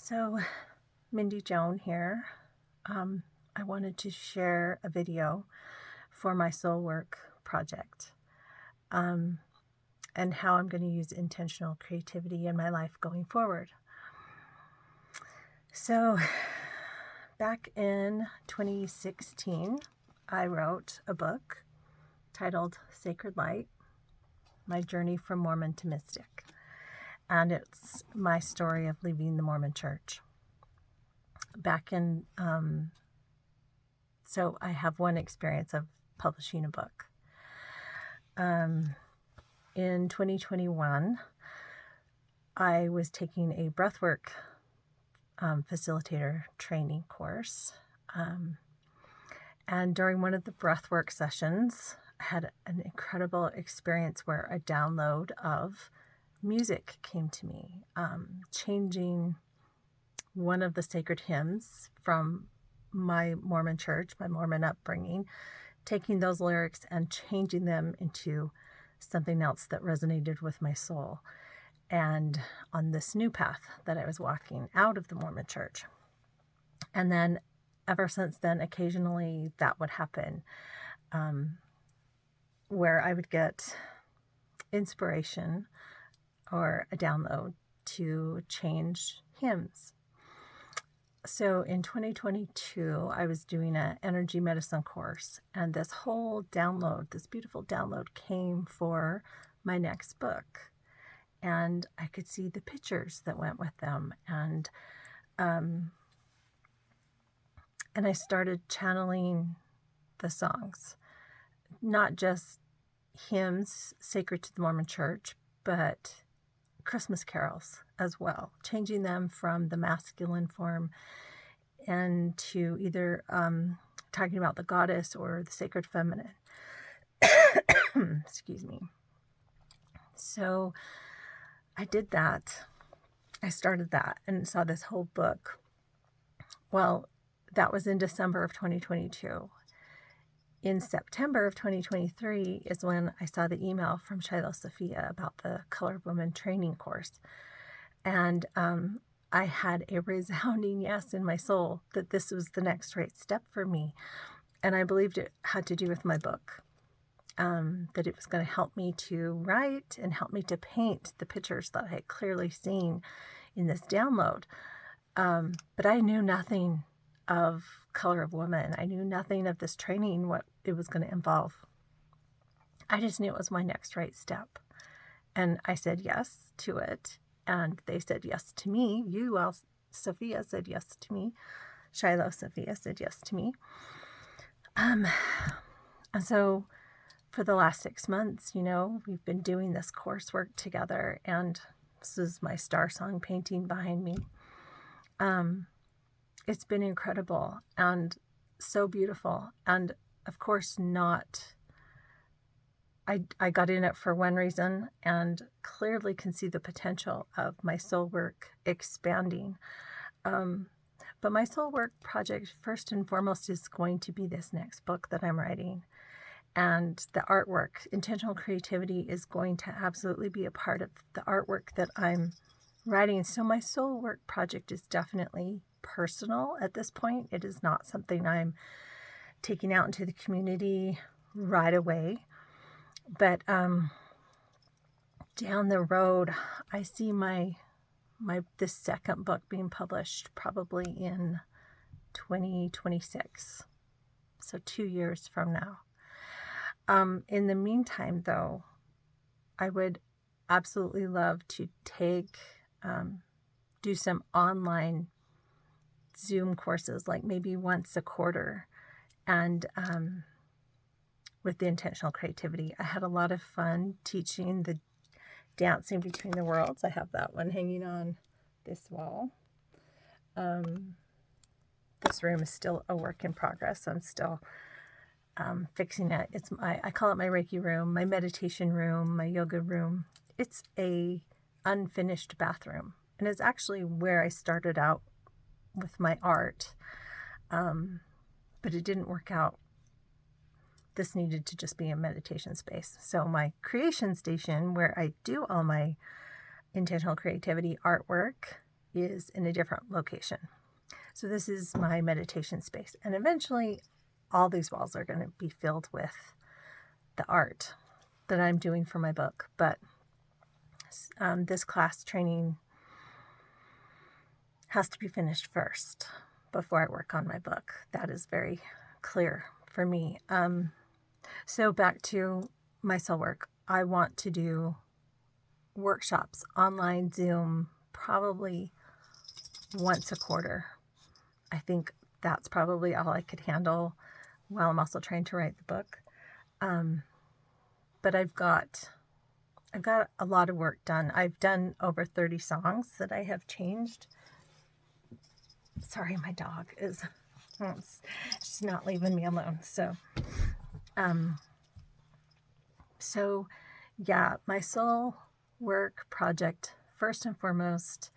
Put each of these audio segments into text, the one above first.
So, Mindy Joan here. I wanted to share a video for my soul work project um, and how I'm going to use intentional creativity in my life going forward. So, back in 2016, I wrote a book titled Sacred Light: My Journey from Mormon to Mystic. And it's my story of leaving the Mormon Church. So I have one experience of publishing a book. In 2021, I was taking a breathwork facilitator training course. And during one of the breathwork sessions, I had an incredible experience where a download of music came to me, changing one of the sacred hymns from my Mormon church, my Mormon upbringing, taking those lyrics and changing them into something else that resonated with my soul, and on this new path that I was walking out of the Mormon church. And then ever since then, occasionally that would happen, where I would get inspiration or a download to change hymns. So in 2022, I was doing an energy medicine course, and this whole download, this beautiful download, came for my next book. And I could see the pictures that went with them. And I started channeling the songs, not just hymns sacred to the Mormon Church, but Christmas carols as well, changing them from the masculine form and to either talking about the goddess or the sacred feminine. Excuse me. So I did that. I started that and saw this whole book. Well, that was in December of 2022. In September of 2023 is when I saw the email from Shiloh Sophia about the Color of Woman training course. And I had a resounding yes in my soul that this was the next right step for me. And I believed it had to do with my book, that it was going to help me to write and help me to paint the pictures that I had clearly seen in this download. But I knew nothing of Color of Woman. I knew nothing of this training, what it was going to involve. I just knew it was my next right step. And I said yes to it. And they said yes to me. Sophia said yes to me. Shiloh Sophia said yes to me. And so for the last 6 months, we've been doing this coursework together. And this is my star song painting behind me. It's been incredible and so beautiful. And of course, I got in it for one reason and clearly can see the potential of my soul work expanding. But my soul work project, first and foremost, is going to be this next book that I'm writing. And the artwork, intentional creativity, is going to absolutely be a part of the artwork that I'm writing. So my soul work project is definitely personal at this point. It is not something I'm taking out into the community right away. But down the road, I see this second book being published probably in 2026. So 2 years from now. In the meantime, though, I would absolutely love to do some online Zoom courses, like maybe once a quarter, and with the intentional creativity. I had a lot of fun teaching the Dancing Between the Worlds. I have that one hanging on this wall. This room is still a work in progress. I'm still fixing it. I call it my Reiki room, my meditation room, my yoga room. It's a unfinished bathroom, and it's actually where I started out with my art, but it didn't work out. This needed to just be a meditation space. So my creation station, where I do all my intentional creativity artwork, is in a different location. So this is my meditation space. And eventually all these walls are going to be filled with the art that I'm doing for my book. But this class training has to be finished first before I work on my book. That is very clear for me. So back to my soul work. I want to do workshops, online, Zoom, probably once a quarter. I think that's probably all I could handle while I'm also trying to write the book. But I've got a lot of work done. I've done over 30 songs that I have changed. Sorry, my dog is she's not leaving me alone. So yeah, my soul work project, first and foremost,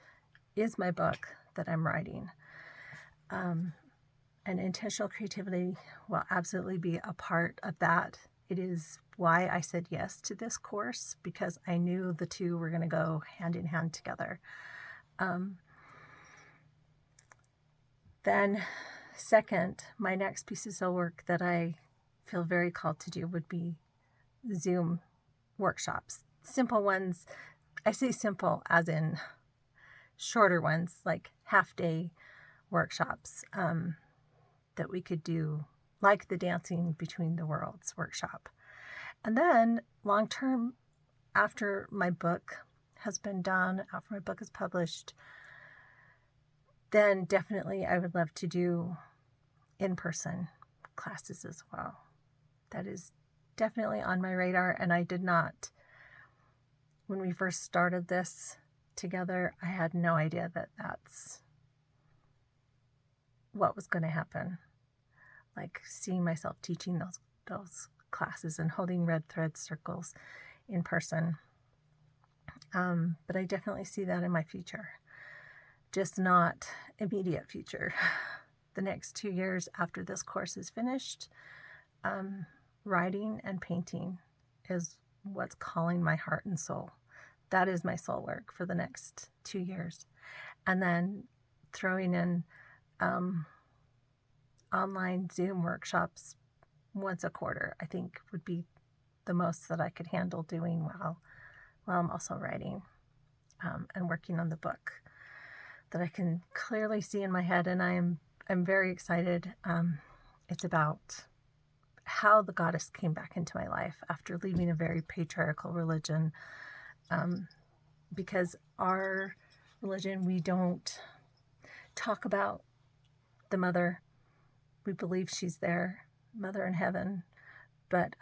is my book that I'm writing. And intentional creativity will absolutely be a part of that. It is why I said yes to this course, because I knew the two were going to go hand in hand together. Then second, my next piece of soul work that I feel very called to do would be Zoom workshops. Simple ones. I say simple as in shorter ones, like half-day workshops that we could do, like the Dancing Between the Worlds workshop. And then long-term, after my book has been done, after my book is published, then definitely I would love to do in-person classes as well. That is definitely on my radar, and I did not, when we first started this together, I had no idea that that's what was going to happen. Like seeing myself teaching those classes and holding red thread circles in person. But I definitely see that in my future, just not immediate future. The next 2 years after this course is finished, writing and painting is what's calling my heart and soul. That is my soul work for the next 2 years. And then throwing in online Zoom workshops once a quarter, I think would be the most that I could handle doing while I'm also writing and working on the book that I can clearly see in my head. And I'm very excited. It's about how the goddess came back into my life after leaving a very patriarchal religion. Because our religion, we don't talk about the mother. We believe she's there, mother in heaven, but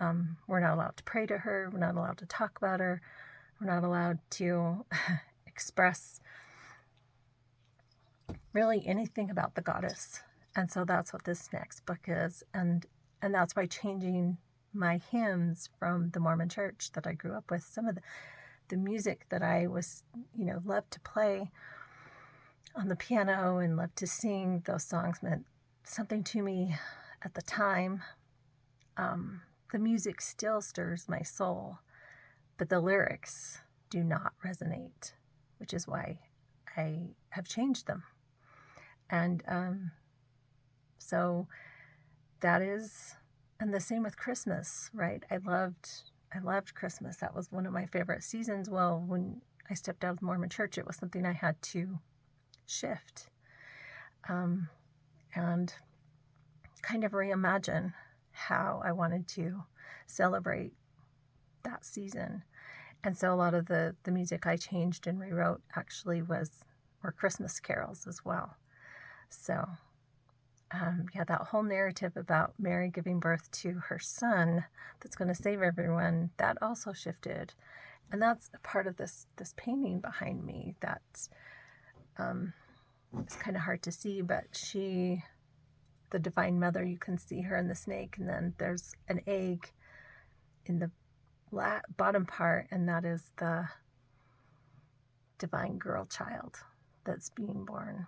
we're not allowed to pray to her. We're not allowed to talk about her. We're not allowed to express really anything about the goddess. And so that's what this next book is. And that's why changing my hymns from the Mormon church that I grew up with, some of the music that I was, loved to play on the piano and loved to sing, those songs meant something to me at the time. The music still stirs my soul, but the lyrics do not resonate, which is why I have changed them. And so that is, and the same with Christmas, right? I loved Christmas. That was one of my favorite seasons. Well, when I stepped out of the Mormon church, it was something I had to shift and kind of reimagine how I wanted to celebrate that season. And so a lot of the music I changed and rewrote actually were Christmas carols as well. So that whole narrative about Mary giving birth to her son that's going to save everyone, that also shifted. And that's a part of this painting behind me that's it's kind of hard to see, but the Divine Mother, you can see her in the snake, and then there's an egg in the bottom part, and that is the divine girl child that's being born.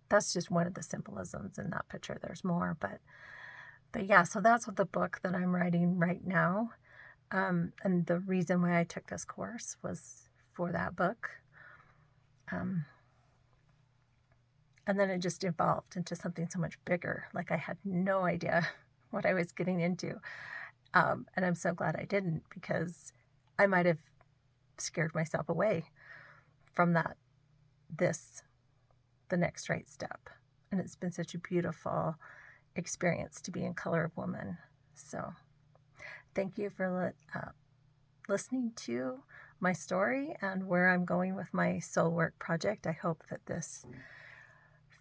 That's just one of the symbolisms in that picture. There's more, but yeah, so that's what the book that I'm writing right now. And the reason why I took this course was for that book. And then it just evolved into something so much bigger. Like I had no idea what I was getting into. And I'm so glad I didn't, because I might have scared myself away from the next right step. And it's been such a beautiful experience to be in Color of Woman. So thank you for listening to my story and where I'm going with my soul work project. I hope that this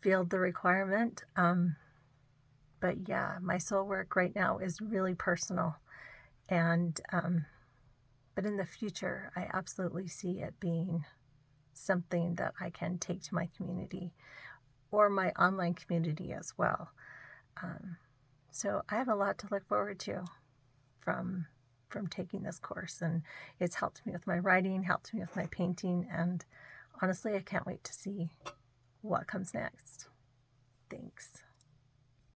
filled the requirement. But yeah, my soul work right now is really personal. And, but in the future, I absolutely see it being something that I can take to my community or my online community as well. So I have a lot to look forward to from taking this course, and it's helped me with my writing, helped me with my painting, and honestly, I can't wait to see what comes next. Thanks.